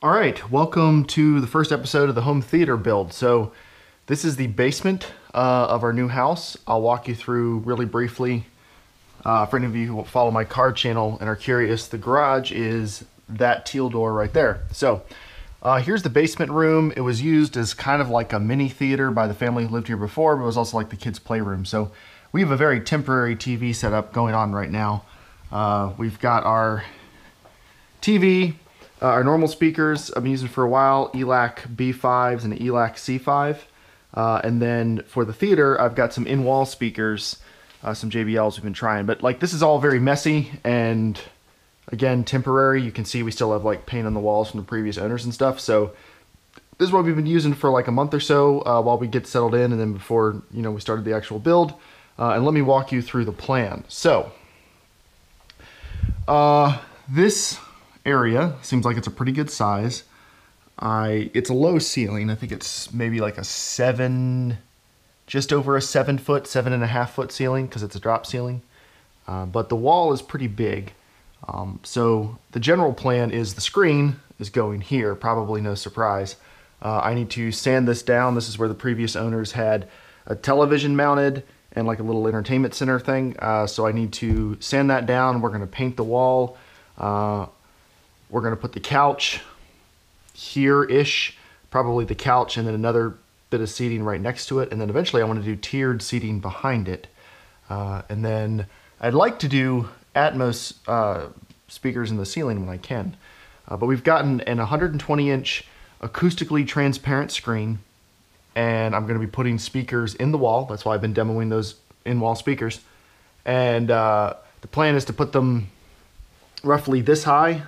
All right, welcome to the first episode of the home theater build. So this is the basement of our new house. I'll walk you through really briefly. For any of you who follow my card channel and are curious, the garage is that teal door right there. So here's the basement room. It was used as kind of like a mini theater by the family who lived here before, but it was also like the kids' playroom. So we have a very temporary TV setup going on right now. We've got our TV, our normal speakers I've been using for a while, ELAC B5s and ELAC C5. And then for the theater, I've got some in-wall speakers, some JBLs we've been trying. But like this is all very messy and again, temporary. You can see we still have like paint on the walls from the previous owners and stuff. So this is what we've been using for like a month or so while we get settled in and then before, you know, we started the actual build. And let me walk you through the plan. So this area seems like it's a pretty good size. It's a low ceiling. I think it's maybe like a just over a 7-foot, 7.5 foot ceiling because it's a drop ceiling. But the wall is pretty big. So the general plan is the screen is going here, probably no surprise. I need to sand this down. This is where the previous owners had a television mounted and like a little entertainment center thing. So I need to sand that down. We're gonna paint the wall. We're gonna put the couch here-ish, probably the couch and then another bit of seating right next to it. And then eventually I wanna do tiered seating behind it. And then I'd like to do Atmos speakers in the ceiling when I can. But we've gotten an 120-inch acoustically transparent screen, and I'm gonna be putting speakers in the wall. That's why I've been demoing those in-wall speakers. And the plan is to put them roughly this high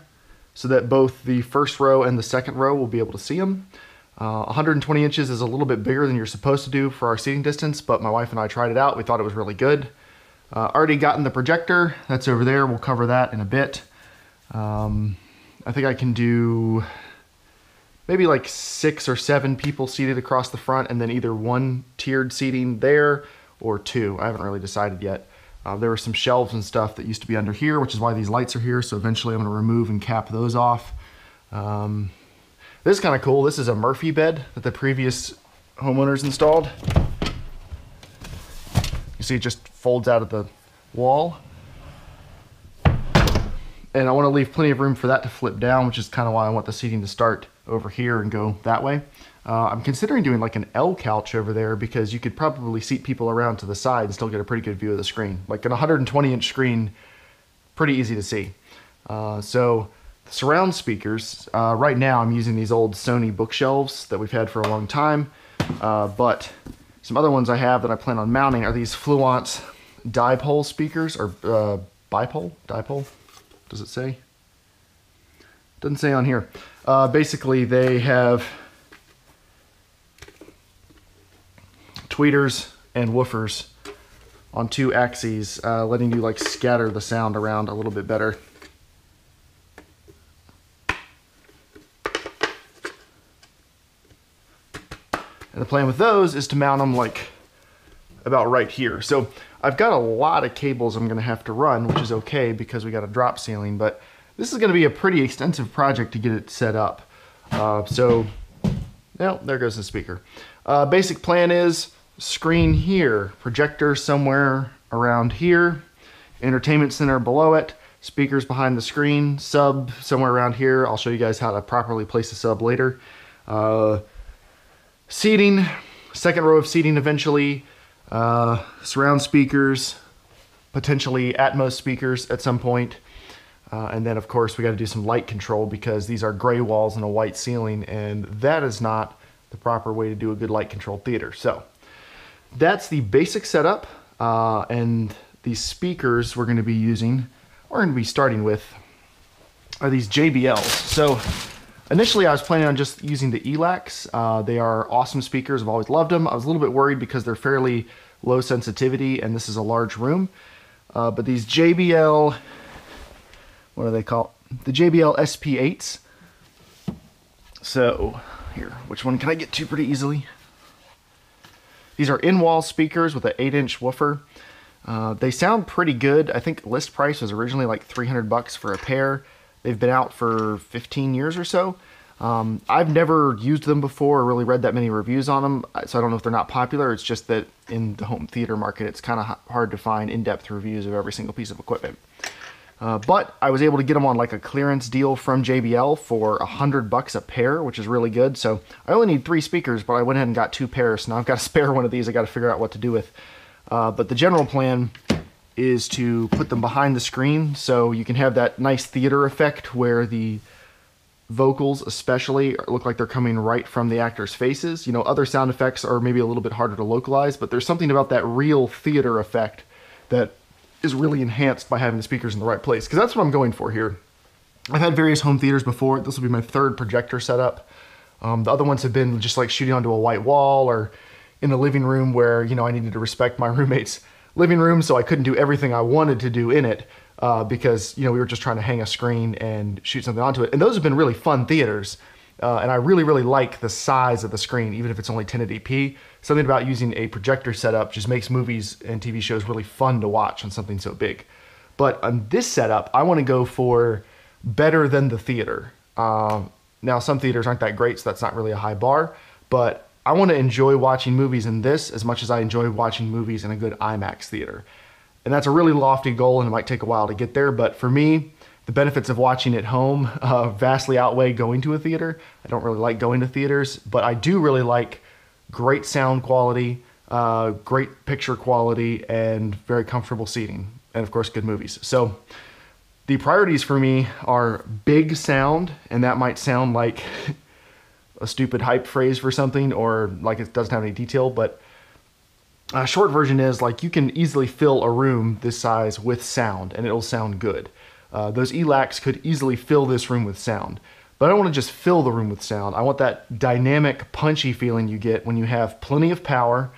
so that both the first row and the second row will be able to see them. 120 inches is a little bit bigger than you're supposed to do for our seating distance, but my wife and I tried it out. We thought it was really good. Already gotten the projector. That's over there. We'll cover that in a bit. I think I can do maybe like 6 or 7 people seated across the front and then either one tiered seating there or 2. I haven't really decided yet. There were some shelves and stuff that used to be under here, which is why these lights are here. So eventually I'm going to remove and cap those off. This is kind of cool. This is a Murphy bed that the previous homeowners installed. You see it just folds out of the wall. And I want to leave plenty of room for that to flip down, which is kind of why I want the seating to start over here and go that way. I'm considering doing like an L couch over there because you could probably seat people around to the side and still get a pretty good view of the screen. Like an 120-inch screen, pretty easy to see. So the surround speakers, right now I'm using these old Sony bookshelves that we've had for a long time. But some other ones I have that I plan on mounting are these Fluence dipole speakers, or bipole? Dipole? Does it say? Doesn't say on here. Basically, they have tweeters and woofers on 2 axes, letting you like scatter the sound around a little bit better. And the plan with those is to mount them like about right here. So I've got a lot of cables I'm gonna have to run, which is okay because we got a drop ceiling, but this is gonna be a pretty extensive project to get it set up. So, well, there goes the speaker. Basic plan is screen here, projector somewhere around here, entertainment center below it, speakers behind the screen, sub somewhere around here. I'll show you guys how to properly place a sub later. Seating, second row of seating eventually, surround speakers, potentially Atmos speakers at some point. And then of course we got to do some light control because these are gray walls and a white ceiling, and that is not the proper way to do a good light controlled theater. So that's the basic setup, and these speakers we're going to be using, or going to be starting with, are these JBLs. So initially I was planning on just using the ELACs. They are awesome speakers. I've always loved them. I was a little bit worried because they're fairly low sensitivity and this is a large room. But these JBL, what are they called? The JBL SP8s. So here, which one can I get to pretty easily? These are in-wall speakers with an 8-inch woofer. They sound pretty good. I think list price was originally like $300 for a pair. They've been out for 15 years or so. I've never used them before or really read that many reviews on them, so I don't know if they're not popular. It's just that in the home theater market, it's kind of hard to find in-depth reviews of every single piece of equipment. But I was able to get them on like a clearance deal from JBL for $100 a pair, which is really good. So I only need 3 speakers, but I went ahead and got 2 pairs. Now I've got a spare one of these I got to figure out what to do with. But the general plan is to put them behind the screen so you can have that nice theater effect where the vocals especially look like they're coming right from the actors' faces. You know, other sound effects are maybe a little bit harder to localize, but there's something about that real theater effect that is really enhanced by having the speakers in the right place, because that's what I'm going for here. I've had various home theaters before. This will be my 3rd projector setup. The other ones have been just like shooting onto a white wall or in a living room where, you know, I needed to respect my roommate's living room, so I couldn't do everything I wanted to do in it because, you know, we were just trying to hang a screen and shoot something onto it. And those have been really fun theaters. And I really, really like the size of the screen, even if it's only 1080p. Something about using a projector setup just makes movies and TV shows really fun to watch on something so big. But on this setup, I want to go for better than the theater. Now, some theaters aren't that great, so that's not really a high bar, but I want to enjoy watching movies in this as much as I enjoy watching movies in a good IMAX theater. And that's a really lofty goal, and it might take a while to get there, but for me, the benefits of watching at home vastly outweigh going to a theater. I don't really like going to theaters, but I do really like great sound quality, great picture quality, and very comfortable seating, and of course, good movies. So the priorities for me are big sound, and that might sound like a stupid hype phrase for something, or like it doesn't have any detail, but a short version is like you can easily fill a room this size with sound, and it'll sound good. Those ELACs could easily fill this room with sound. But I don't want to just fill the room with sound. I want that dynamic, punchy feeling you get when you have plenty of power,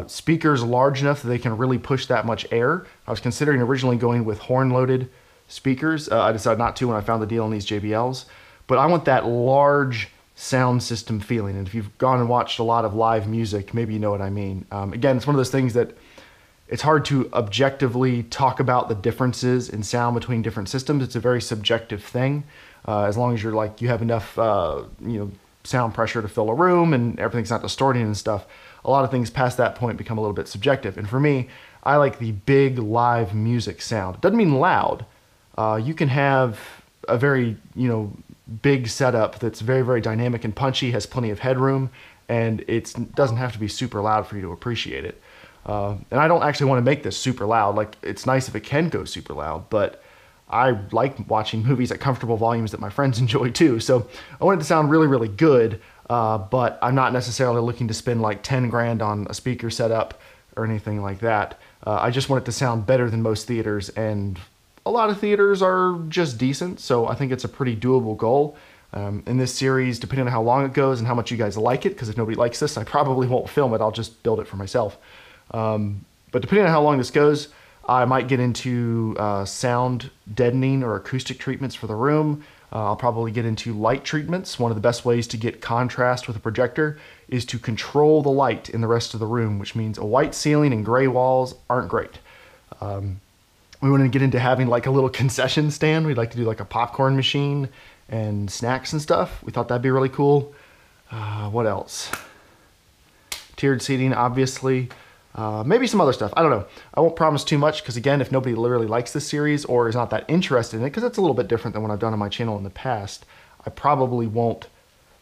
speakers large enough that they can really push that much air. I was considering originally going with horn-loaded speakers. I decided not to when I found the deal on these JBLs. But I want that large sound system feeling. And if you've gone and watched a lot of live music, maybe you know what I mean. Again, it's one of those things that it's hard to objectively talk about the differences in sound between different systems. It's a very subjective thing. As long as you're like, you have enough, sound pressure to fill a room and everything's not distorting and stuff. A lot of things past that point become a little bit subjective. And for me, I like the big live music sound. It doesn't mean loud. You can have a very, big setup that's very, very dynamic and punchy, has plenty of headroom, and it doesn't have to be super loud for you to appreciate it. And I don't actually want to make this super loud. Like, it's nice if it can go super loud, but I like watching movies at comfortable volumes that my friends enjoy too. So I want it to sound really, really good, but I'm not necessarily looking to spend like 10 grand on a speaker setup or anything like that. I just want it to sound better than most theaters, and a lot of theaters are just decent, so I think it's a pretty doable goal. In this series, depending on how long it goes and how much you guys like it, because if nobody likes this, I probably won't film it. I'll just build it for myself. But depending on how long this goes, I might get into sound deadening or acoustic treatments for the room. I'll probably get into light treatments. One of the best ways to get contrast with a projector is to control the light in the rest of the room, which means a white ceiling and gray walls aren't great. We want to get into having like a little concession stand. We'd like to do like a popcorn machine and snacks and stuff. We thought that'd be really cool. What else? Tiered seating, obviously. Maybe some other stuff. I don't know. I won't promise too much because, again, if nobody literally likes this series or is not that interested in it, because it's a little bit different than what I've done on my channel in the past, I probably won't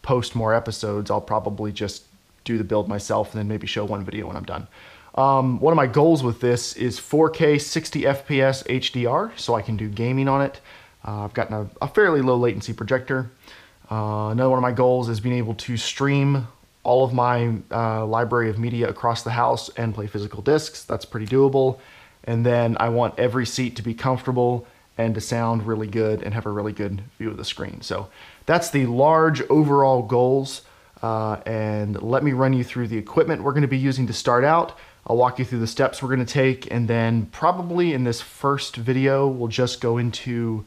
post more episodes. I'll probably just do the build myself and then maybe show one video when I'm done. One of my goals with this is 4K 60 FPS HDR, so I can do gaming on it. I've gotten a fairly low latency projector. Another one of my goals is being able to stream all of my library of media across the house and play physical discs. That's pretty doable. And then I want every seat to be comfortable and to sound really good and have a really good view of the screen. So that's the large overall goals. And let me run you through the equipment we're going to be using to start out. I'll walk you through the steps we're going to take, and then probably in this first video, we'll just go into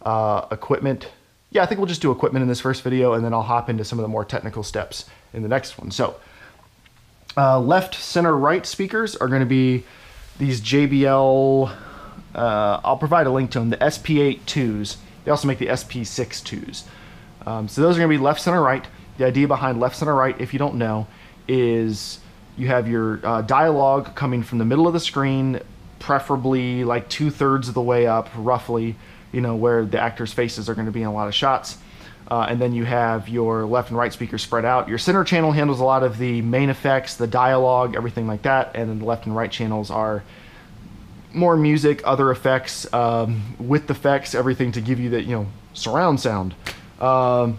equipment. Yeah, I think we'll just do equipment in this first video, and then I'll hop into some of the more technical steps in the next one. So left, center, right speakers are going to be these JBL, I'll provide a link to them, the SP8 2s. They also make the SP6 2s. So those are gonna be left, center, right. The idea behind left, center, right, if you don't know, is you have your dialogue coming from the middle of the screen, preferably like 2/3 of the way up, roughly, you know, where the actors' faces are gonna be in a lot of shots. And then you have your left and right speakers spread out. Your center channel handles a lot of the main effects, the dialogue, everything like that. And then the left and right channels are more music, other effects, with effects, everything to give you that, you know, surround sound. And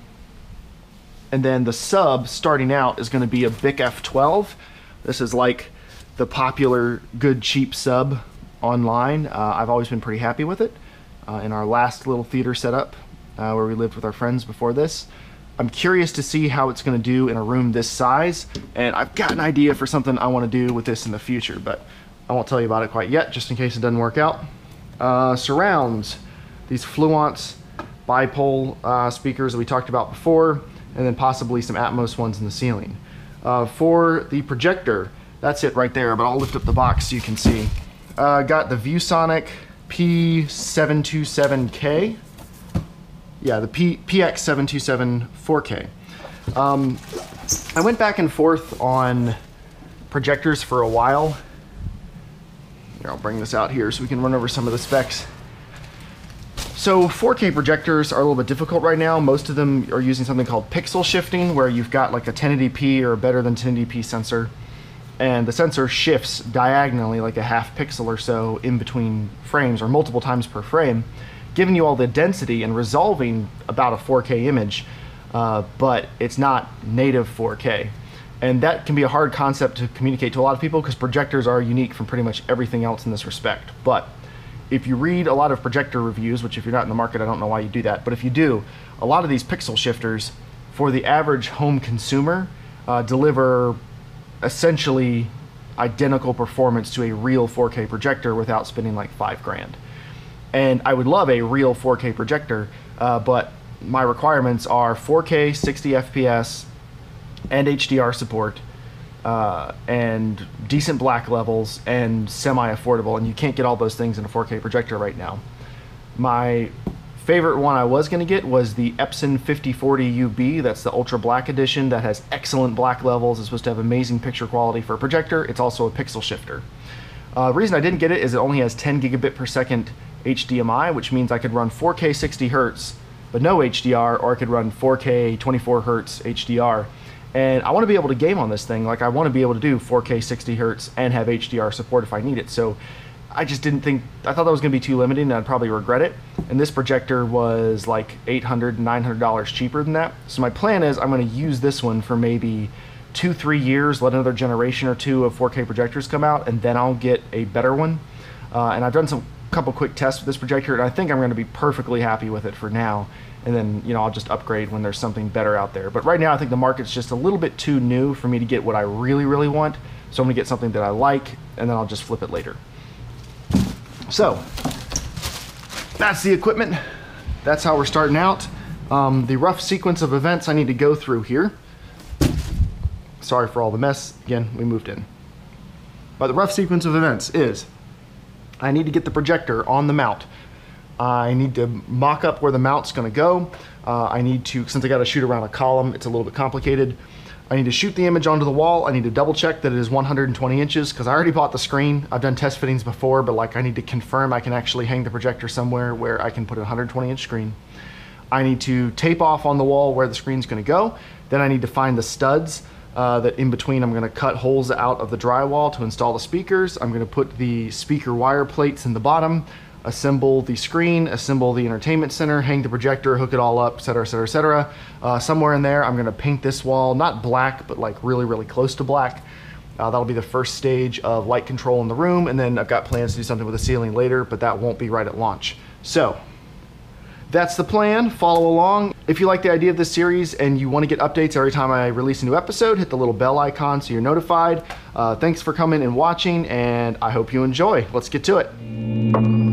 then the sub starting out is going to be a Bic F12. This is like the popular good cheap sub online. I've always been pretty happy with it. In our last little theater setup where we lived with our friends before this, I'm curious to see how it's going to do in a room this size, and I've got an idea for something I want to do with this in the future, but I won't tell you about it quite yet, just in case it doesn't work out. Surrounds, these Fluence bipole speakers that we talked about before, and then possibly some Atmos ones in the ceiling. For the projector, that's it right there, but I'll lift up the box so you can see. Got the ViewSonic P727K. Yeah, the PX727 4K. I went back and forth on projectors for a while. Here, I'll bring this out here so we can run over some of the specs. So 4K projectors are a little bit difficult right now. Most of them are using something called pixel shifting, where you've got like a 1080p or better than 1080p sensor, and the sensor shifts diagonally like a half pixel or so in between frames, or multiple times per frame, giving you all the density and resolving about a 4K image, but it's not native 4K. And that can be a hard concept to communicate to a lot of people because projectors are unique from pretty much everything else in this respect. But if you read a lot of projector reviews, which if you're not in the market, I don't know why you do that, but if you do, a lot of these pixel shifters for the average home consumer deliver essentially identical performance to a real 4K projector without spending like $5 grand. And I would love a real 4K projector, but my requirements are 4K, 60 FPS, and HDR support, and decent black levels, and semi-affordable, and you can't get all those things in a 4K projector right now. My favorite one I was going to get was the Epson 5040 UB. That's the ultra black edition that has excellent black levels. It's supposed to have amazing picture quality for a projector. It's also a pixel shifter. The reason I didn't get it is it only has 10 gigabit per second HDMI, which means I could run 4K 60 Hertz but no HDR, or I could run 4K 24 Hertz HDR. And I want to be able to game on this thing. Like, I want to be able to do 4K 60 Hertz and have HDR support if I need it. So I just didn't think, I thought that was going to be too limiting and I'd probably regret it. And this projector was like $800, $900 cheaper than that. So my plan is I'm going to use this one for maybe 2-3 years, let another generation or two of 4K projectors come out, and then I'll get a better one. And I've done some couple quick tests with this projector, and I think I'm going to be perfectly happy with it for now. And then, you know, I'll just upgrade when there's something better out there. But right now I think the market's just a little bit too new for me to get what I really, really want. So I'm going to get something that I like, and then I'll just flip it later. So that's the equipment. That's how we're starting out. The rough sequence of events I need to go through here. Sorry for all the mess. Again, we moved in. But the rough sequence of events is I need to get the projector on the mount. I need to mock up where the mount's going to go. I need to, since I got to shoot around a column, it's a little bit complicated. I need to shoot the image onto the wall. I need to double check that it is 120 inches because I already bought the screen. I've done test fittings before, but like I need to confirm I can actually hang the projector somewhere where I can put a 120 inch screen. I need to tape off on the wall where the screen's going to go. Then I need to find the studs that in between I'm going to cut holes out of the drywall to install the speakers. I'm going to put the speaker wire plates in the bottom, assemble the screen, assemble the entertainment center, hang the projector, hook it all up, etc., etc., etc. Somewhere in there, I'm going to paint this wall, not black, but like really, really close to black. That'll be the first stage of light control in the room, and then I've got plans to do something with the ceiling later, but that won't be right at launch. So that's the plan. Follow along. If you like the idea of this series and you want to get updates every time I release a new episode, hit the little bell icon so you're notified. Thanks for coming and watching, and I hope you enjoy. Let's get to it.